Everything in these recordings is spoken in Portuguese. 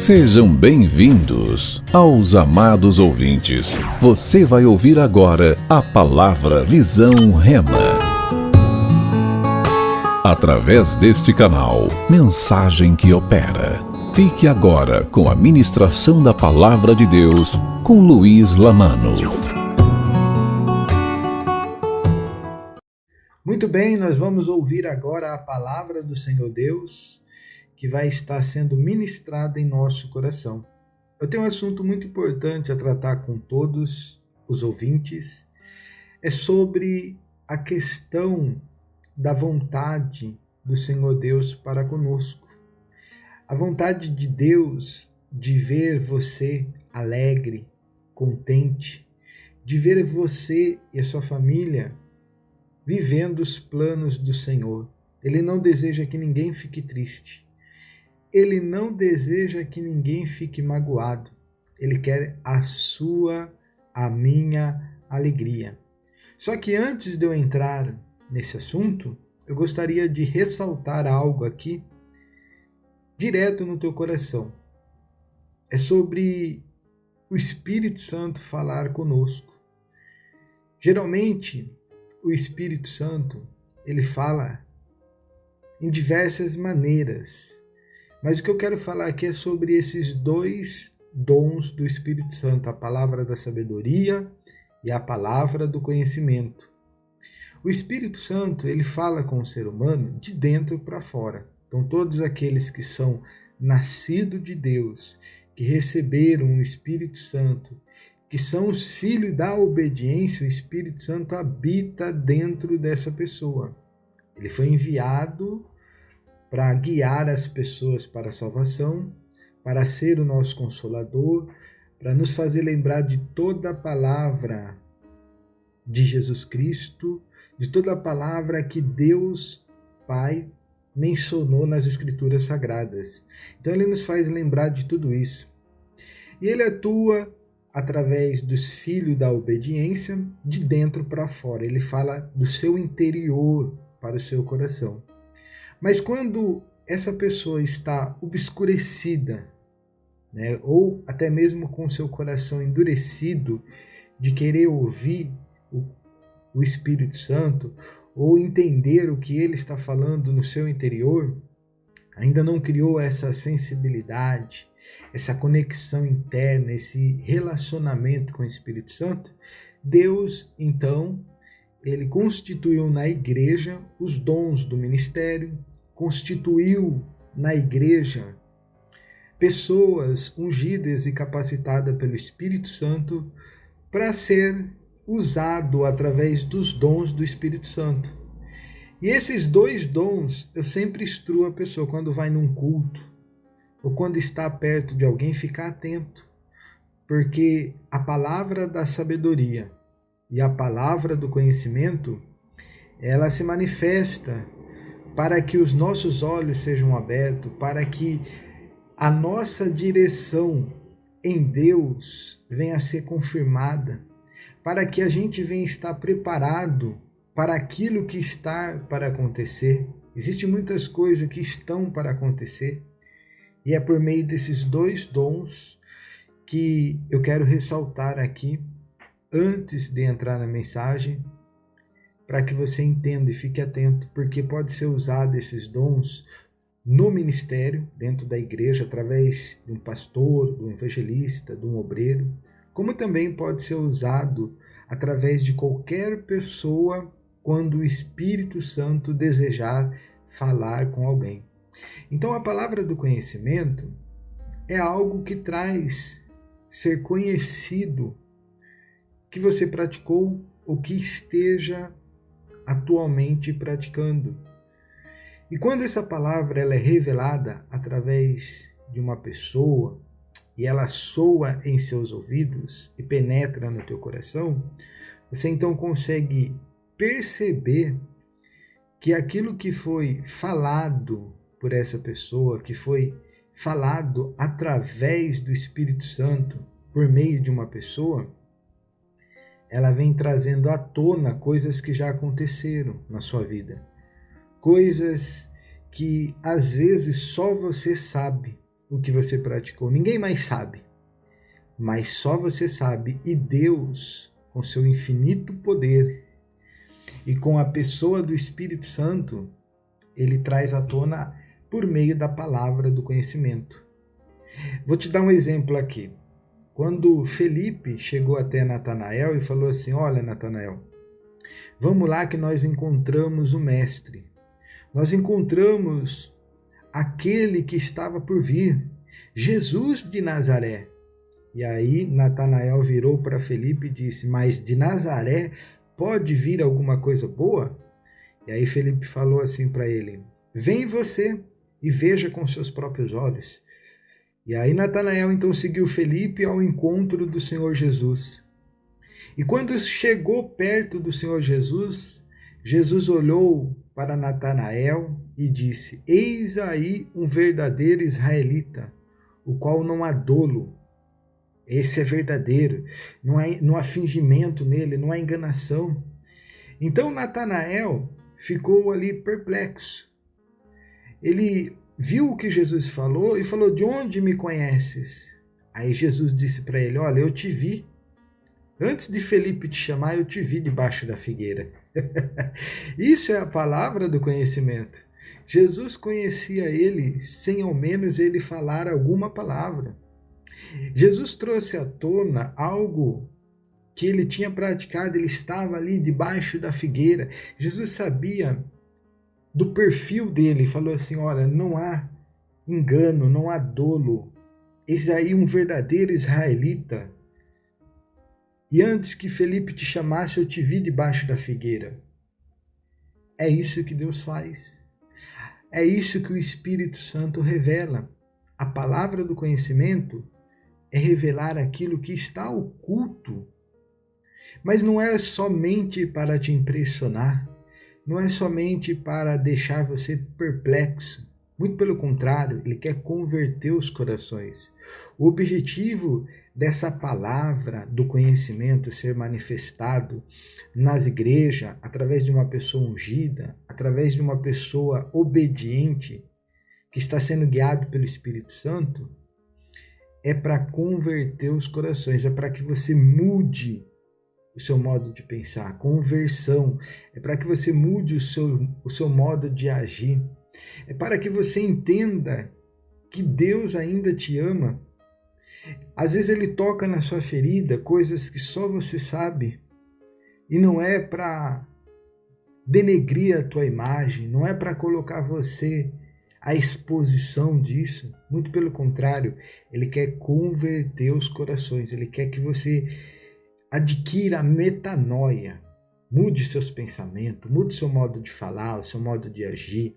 Sejam bem-vindos aos amados ouvintes. Você vai ouvir agora a palavra Visão Rema. Através deste canal, mensagem que opera. Fique agora com a ministração da Palavra de Deus com Luiz Lamano. Muito bem, nós vamos ouvir agora a Palavra do Senhor Deus, que vai estar sendo ministrada em nosso coração. Eu tenho um assunto muito importante a tratar com todos os ouvintes. É sobre a questão da vontade do Senhor Deus para conosco. A vontade de Deus de ver você alegre, contente, de ver você e a sua família vivendo os planos do Senhor. Ele não deseja que ninguém fique triste. Ele não deseja que ninguém fique magoado. Ele quer a minha alegria. Só que antes de eu entrar nesse assunto, eu gostaria de ressaltar algo aqui, direto no teu coração. É sobre o Espírito Santo falar conosco. Geralmente, o Espírito Santo, ele fala em diversas maneiras. Mas o que eu quero falar aqui é sobre esses dois dons do Espírito Santo, a palavra da sabedoria e a palavra do conhecimento. O Espírito Santo, ele fala com o ser humano de dentro para fora. Então, todos aqueles que são nascidos de Deus, que receberam o Espírito Santo, que são os filhos da obediência, o Espírito Santo habita dentro dessa pessoa. Ele foi enviado para guiar as pessoas para a salvação, para ser o nosso consolador, para nos fazer lembrar de toda a palavra de Jesus Cristo, de toda a palavra que Deus Pai mencionou nas Escrituras Sagradas. Então ele nos faz lembrar de tudo isso. E ele atua através dos filhos da obediência, de dentro para fora. Ele fala do seu interior para o seu coração. Mas quando essa pessoa está obscurecida, ou até mesmo com seu coração endurecido, de querer ouvir o Espírito Santo, ou entender o que ele está falando no seu interior, ainda não criou essa sensibilidade, essa conexão interna, esse relacionamento com o Espírito Santo, Deus, então, ele constituiu na igreja os dons do ministério, constituiu na igreja pessoas ungidas e capacitadas pelo Espírito Santo para ser usado através dos dons do Espírito Santo. E esses dois dons, eu sempre instruo a pessoa quando vai num culto ou quando está perto de alguém, ficar atento, porque a palavra da sabedoria e a palavra do conhecimento, ela se manifesta para que os nossos olhos sejam abertos, para que a nossa direção em Deus venha a ser confirmada, para que a gente venha estar preparado para aquilo que está para acontecer. Existem muitas coisas que estão para acontecer, e é por meio desses dois dons que eu quero ressaltar aqui, antes de entrar na mensagem, para que você entenda e fique atento, porque pode ser usado esses dons no ministério, dentro da igreja, através de um pastor, de um evangelista, de um obreiro, como também pode ser usado através de qualquer pessoa quando o Espírito Santo desejar falar com alguém. Então, a palavra do conhecimento é algo que traz ser conhecido, que você praticou ou que esteja atualmente praticando. E quando essa palavra ela é revelada através de uma pessoa e ela soa em seus ouvidos e penetra no teu coração, você então consegue perceber que aquilo que foi falado por essa pessoa, que foi falado através do Espírito Santo por meio de uma pessoa, ela vem trazendo à tona coisas que já aconteceram na sua vida. Coisas que às vezes só você sabe, o que você praticou. Ninguém mais sabe, mas só você sabe. E Deus, com seu infinito poder e com a pessoa do Espírito Santo, ele traz à tona por meio da palavra do conhecimento. Vou te dar um exemplo aqui. Quando Felipe chegou até Natanael e falou assim: olha, Natanael, vamos lá que nós encontramos o Mestre. Nós encontramos aquele que estava por vir, Jesus de Nazaré. E aí Natanael virou para Felipe e disse: mas de Nazaré pode vir alguma coisa boa? E aí Felipe falou assim para ele: vem você e veja com seus próprios olhos. E aí Natanael então seguiu Felipe ao encontro do Senhor Jesus. E quando chegou perto do Senhor Jesus, Jesus olhou para Natanael e disse: eis aí um verdadeiro israelita, o qual não há dolo. Esse é verdadeiro, não há fingimento nele, não há enganação. Então Natanael ficou ali perplexo. Ele viu o que Jesus falou e falou: de onde me conheces? Aí Jesus disse para ele: olha, eu te vi. Antes de Felipe te chamar, eu te vi debaixo da figueira. Isso é a palavra do conhecimento. Jesus conhecia ele sem ao menos ele falar alguma palavra. Jesus trouxe à tona algo que ele tinha praticado, ele estava ali debaixo da figueira. Jesus sabia do perfil dele, falou assim: olha, não há engano, não há dolo. Esse aí é um verdadeiro israelita. E antes que Felipe te chamasse, eu te vi debaixo da figueira. É isso que Deus faz. É isso que o Espírito Santo revela. A palavra do conhecimento é revelar aquilo que está oculto. Mas não é somente para te impressionar, não é somente para deixar você perplexo. Muito pelo contrário, ele quer converter os corações. O objetivo dessa palavra do conhecimento ser manifestado nas igrejas, através de uma pessoa ungida, através de uma pessoa obediente, que está sendo guiado pelo Espírito Santo, é para converter os corações, é para que você mude o seu modo de pensar. Conversão é para que você mude o seu modo de agir. É para que você entenda que Deus ainda te ama. Às vezes ele toca na sua ferida coisas que só você sabe. E não é para denegrir a tua imagem, não é para colocar você à exposição disso. Muito pelo contrário, ele quer converter os corações. Ele quer que você adquira a metanoia. Mude seus pensamentos, mude seu modo de falar, o seu modo de agir.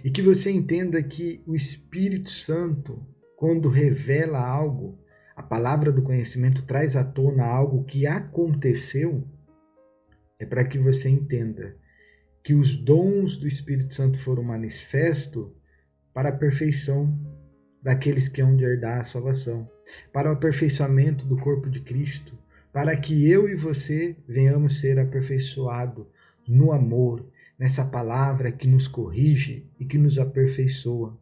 E que você entenda que o Espírito Santo, quando revela algo, a palavra do conhecimento traz à tona algo que aconteceu, é para que você entenda que os dons do Espírito Santo foram manifestos para a perfeição daqueles que hão de herdar a salvação, para o aperfeiçoamento do corpo de Cristo, para que eu e você venhamos ser aperfeiçoados no amor, nessa palavra que nos corrige e que nos aperfeiçoa.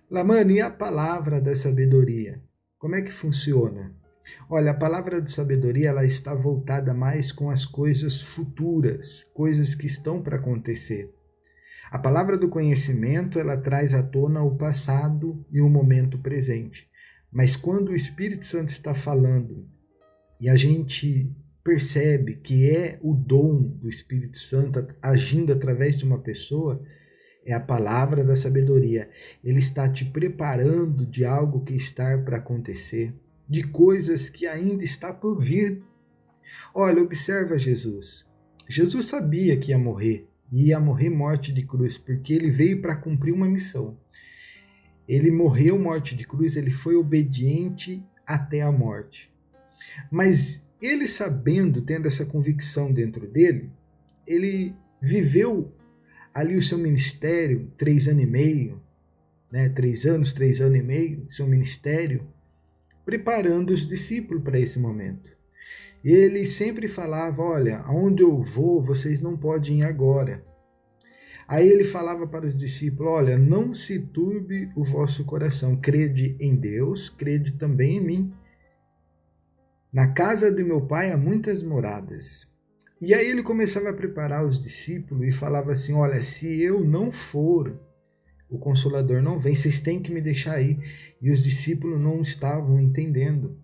Lamano, e a palavra da sabedoria? Como é que funciona? Olha, a palavra de sabedoria ela está voltada mais com as coisas futuras, coisas que estão para acontecer. A palavra do conhecimento ela traz à tona o passado e o momento presente. Mas quando o Espírito Santo está falando e a gente percebe que é o dom do Espírito Santo agindo através de uma pessoa, é a palavra da sabedoria. Ele está te preparando de algo que está para acontecer, de coisas que ainda está por vir. Olha, observa Jesus. Jesus sabia que ia morrer, e ia morrer morte de cruz, porque ele veio para cumprir uma missão. Ele morreu morte de cruz, ele foi obediente até a morte. Mas ele sabendo, tendo essa convicção dentro dele, ele viveu ali o seu ministério 3 anos e meio, 3 anos e meio, seu ministério, preparando os discípulos para esse momento. Ele sempre falava: olha, aonde eu vou, vocês não podem ir agora. Aí ele falava para os discípulos: olha, não se turbe o vosso coração, crede em Deus, crede também em mim. Na casa de meu pai há muitas moradas. E aí ele começava a preparar os discípulos e falava assim: olha, se eu não for, o Consolador não vem, vocês têm que me deixar aí. E os discípulos não estavam entendendo.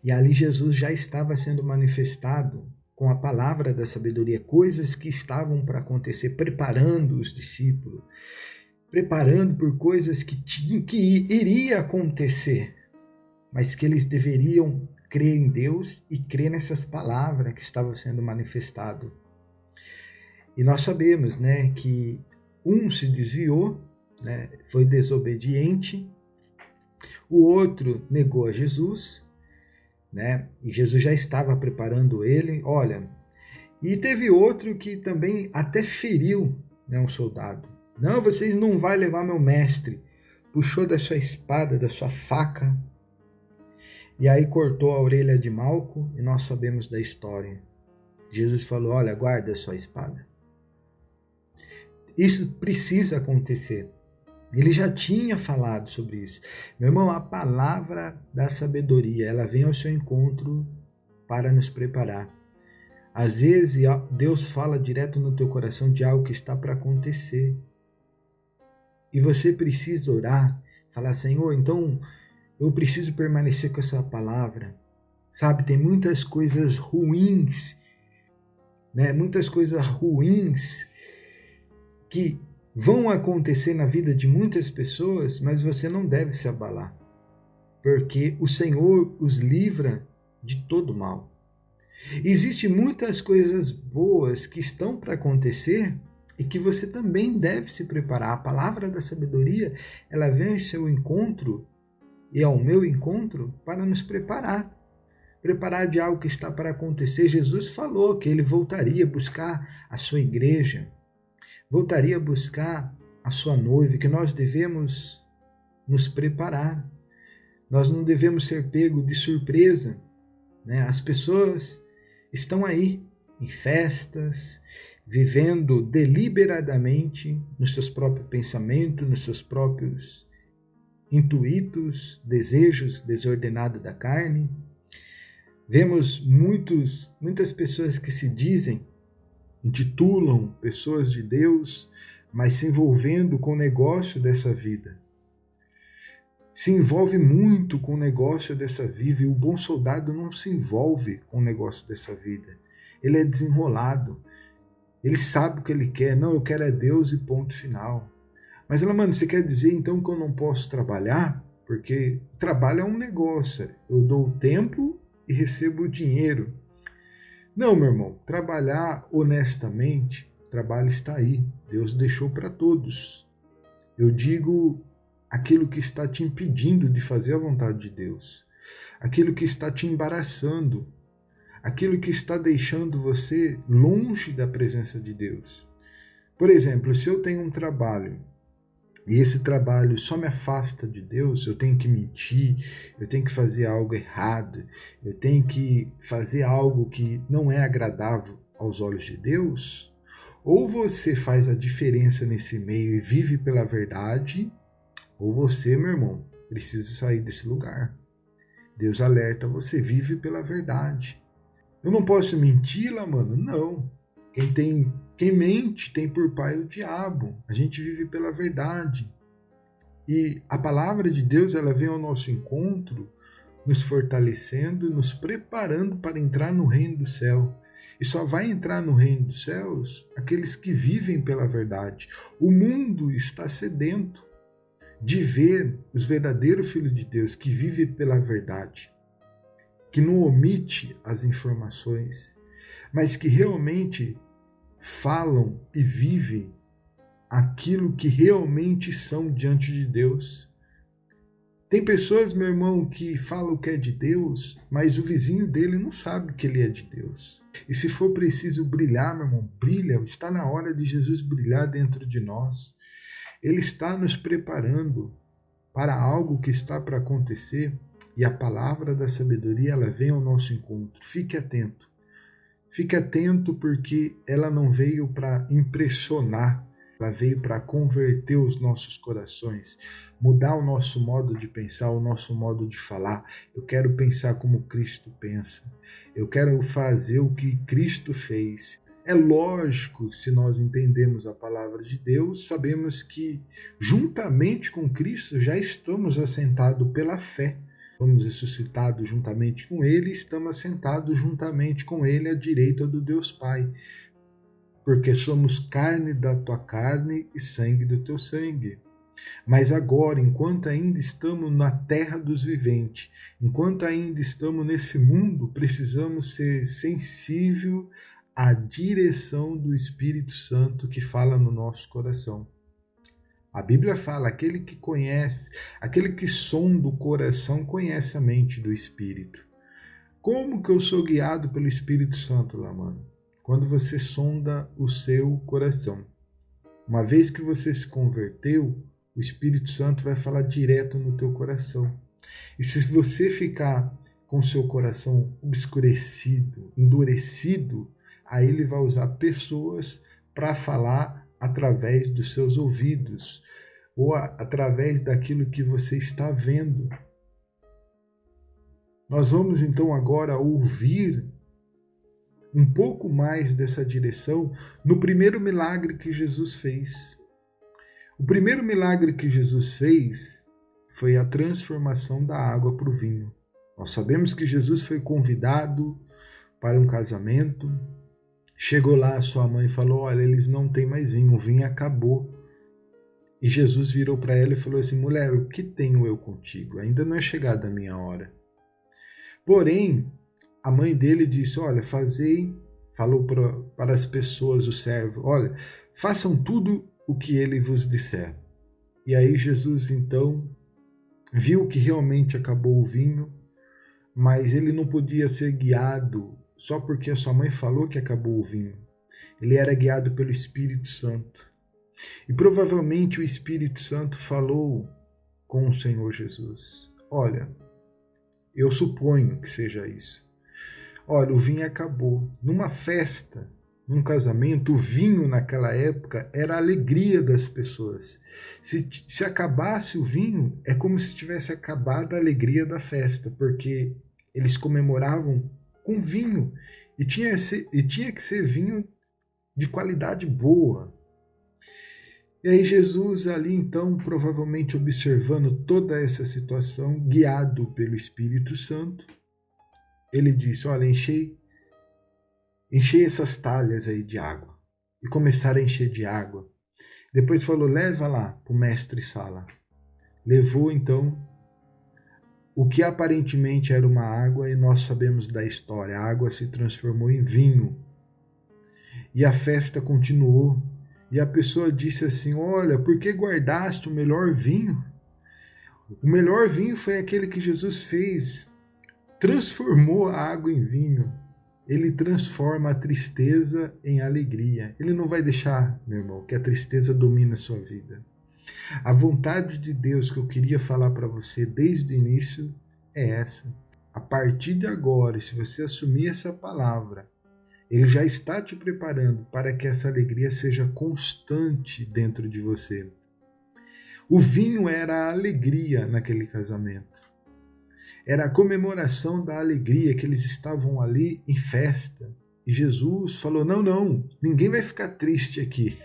E ali Jesus já estava sendo manifestado com a palavra da sabedoria, coisas que estavam para acontecer, preparando os discípulos, preparando por coisas que iria acontecer, mas que eles deveriam crer em Deus e crer nessas palavras que estavam sendo manifestado. E nós sabemos, né, que um se desviou, né, foi desobediente, o outro negou a Jesus, né, e Jesus já estava preparando ele, olha, e teve outro que também até feriu, né, um soldado. Não, vocês não vão levar meu mestre. Puxou da sua espada, da sua faca, e aí cortou a orelha de Malco, e nós sabemos da história. Jesus falou: olha, guarda a sua espada. Isso precisa acontecer. Ele já tinha falado sobre isso. Meu irmão, a palavra da sabedoria, ela vem ao seu encontro para nos preparar. Às vezes, Deus fala direto no teu coração de algo que está para acontecer. E você precisa orar, falar: Senhor, então eu preciso permanecer com essa palavra. Sabe, tem muitas coisas ruins, né? Muitas coisas ruins que vão acontecer na vida de muitas pessoas, mas você não deve se abalar, porque o Senhor os livra de todo mal. Existem muitas coisas boas que estão para acontecer e que você também deve se preparar. A palavra da sabedoria, ela vem ao seu encontro e ao meu encontro para nos preparar. Preparar de algo que está para acontecer. Jesus falou que ele voltaria a buscar a sua igreja, voltaria a buscar a sua noiva, que nós devemos nos preparar. Nós não devemos ser pegos de surpresa, né? As pessoas estão aí em festas, vivendo deliberadamente nos seus próprios pensamentos, nos seus próprios intuitos, desejos desordenados da carne. Vemos muitas pessoas que se intitulam pessoas de Deus, mas se envolvendo com o negócio dessa vida. Se envolve muito com o negócio dessa vida, e o bom soldado não se envolve com o negócio dessa vida. Ele é desenrolado. Ele sabe o que ele quer. Não, eu quero é Deus e ponto final. Mas, mano, você quer dizer então que eu não posso trabalhar? Porque trabalho é um negócio. Eu dou o tempo e recebo o dinheiro. Não, meu irmão, trabalhar honestamente, o trabalho está aí. Deus deixou para todos. Eu digo aquilo que está te impedindo de fazer a vontade de Deus, aquilo que está te embaraçando, aquilo que está deixando você longe da presença de Deus. Por exemplo, se eu tenho um trabalho e esse trabalho só me afasta de Deus, eu tenho que mentir, eu tenho que fazer algo errado, eu tenho que fazer algo que não é agradável aos olhos de Deus, ou você faz a diferença nesse meio e vive pela verdade, ou você, meu irmão, precisa sair desse lugar. Deus alerta você, vive pela verdade. Eu não posso mentir, mano? Não. Quem mente tem por pai o diabo. A gente vive pela verdade. E a palavra de Deus, ela vem ao nosso encontro, nos fortalecendo, nos preparando para entrar no reino do céu. E só vai entrar no reino dos céus aqueles que vivem pela verdade. O mundo está sedento de ver os verdadeiros filhos de Deus que vivem pela verdade, que não omite as informações, mas que realmente falam e vivem aquilo que realmente são diante de Deus. Tem pessoas, meu irmão, que falam que é de Deus, mas o vizinho dele não sabe que ele é de Deus. E se for preciso brilhar, meu irmão, brilha. Está na hora de Jesus brilhar dentro de nós. Ele está nos preparando para algo que está para acontecer, e a palavra da sabedoria, ela vem ao nosso encontro. Fique atento. Fique atento, porque ela não veio para impressionar, Ela veio para converter os nossos corações, mudar o nosso modo de pensar, o nosso modo de falar. Eu quero pensar como Cristo pensa. Eu quero fazer o que Cristo fez. É lógico, se nós entendemos a palavra de Deus, sabemos que juntamente com Cristo já estamos assentados pela fé. Fomos ressuscitados juntamente com Ele, estamos assentados juntamente com Ele à direita do Deus Pai. Porque somos carne da tua carne e sangue do teu sangue. Mas agora, enquanto ainda estamos na terra dos viventes, enquanto ainda estamos nesse mundo, precisamos ser sensíveis à direção do Espírito Santo que fala no nosso coração. A Bíblia fala, aquele que conhece, aquele que sonda o coração, conhece a mente do Espírito. Como que eu sou guiado pelo Espírito Santo, Lamano? Quando você sonda o seu coração. Uma vez que você se converteu, o Espírito Santo vai falar direto no teu coração. E se você ficar com o seu coração obscurecido, endurecido, aí ele vai usar pessoas para falar através dos seus ouvidos ou através daquilo que você está vendo. Nós vamos então agora ouvir um pouco mais dessa direção no primeiro milagre que Jesus fez. O primeiro milagre que Jesus fez foi a transformação da água para o vinho. Nós sabemos que Jesus foi convidado para um casamento. Chegou lá, sua mãe falou, olha, eles não têm mais vinho, o vinho acabou. E Jesus virou para ela e falou assim, mulher, o que tenho eu contigo? Ainda não é chegada a minha hora. Porém, a mãe dele disse, olha, falou para as pessoas, o servo, olha, façam tudo o que ele vos disser. E aí Jesus então viu que realmente acabou o vinho, mas ele não podia ser guiado só porque a sua mãe falou que acabou o vinho. Ele era guiado pelo Espírito Santo. E provavelmente o Espírito Santo falou com o Senhor Jesus. Olha, eu suponho que seja isso. Olha, o vinho acabou. Numa festa, num casamento, o vinho naquela época era a alegria das pessoas. Se acabasse o vinho, é como se tivesse acabado a alegria da festa, porque eles comemoravam com vinho. E tinha que ser vinho de qualidade boa. E aí Jesus ali então, provavelmente observando toda essa situação, guiado pelo Espírito Santo, ele disse, olha, enchei essas talhas aí de água. E começaram a encher de água. Depois falou, leva lá para o mestre Sala. Levou então o que aparentemente era uma água, e nós sabemos da história, a água se transformou em vinho. E a festa continuou. E a pessoa disse assim, olha, por que guardaste o melhor vinho? O melhor vinho foi aquele que Jesus fez. Transformou a água em vinho. Ele transforma a tristeza em alegria. Ele não vai deixar, meu irmão, que a tristeza domine a sua vida. A vontade de Deus que eu queria falar para você desde o início é essa. A partir de agora, se você assumir essa palavra, Ele já está te preparando para que essa alegria seja constante dentro de você. O vinho era a alegria naquele casamento. Era a comemoração da alegria, que eles estavam ali em festa. E Jesus falou, não, ninguém vai ficar triste aqui.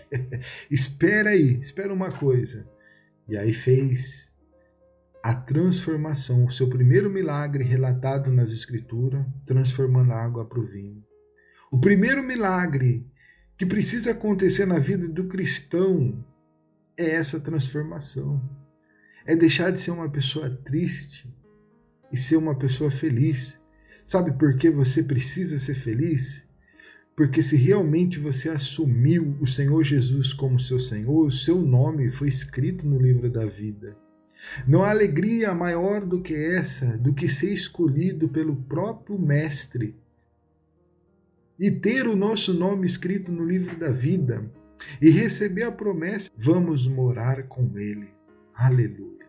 Espera aí, espera uma coisa. E aí fez a transformação, o seu primeiro milagre relatado nas Escrituras, transformando a água para o vinho. O primeiro milagre que precisa acontecer na vida do cristão é essa transformação. É deixar de ser uma pessoa triste e ser uma pessoa feliz. Sabe por que você precisa ser feliz? Porque se realmente você assumiu o Senhor Jesus como seu Senhor, o seu nome foi escrito no livro da vida. Não há alegria maior do que essa, do que ser escolhido pelo próprio Mestre e ter o nosso nome escrito no livro da vida e receber a promessa, vamos morar com Ele. Aleluia.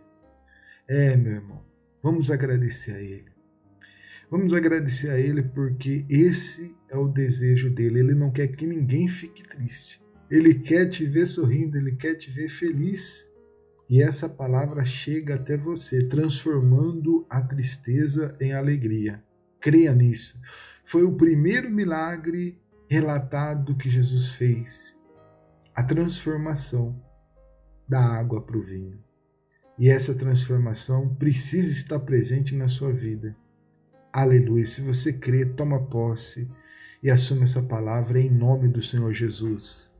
Meu irmão, vamos agradecer a Ele. Vamos agradecer a Ele porque esse é o desejo dele. Ele não quer que ninguém fique triste. Ele quer te ver sorrindo, Ele quer te ver feliz. E essa palavra chega até você, transformando a tristeza em alegria. Creia nisso. Foi o primeiro milagre relatado que Jesus fez. A transformação da água para o vinho. E essa transformação precisa estar presente na sua vida. Aleluia. Se você crê, toma posse e assume essa palavra em nome do Senhor Jesus.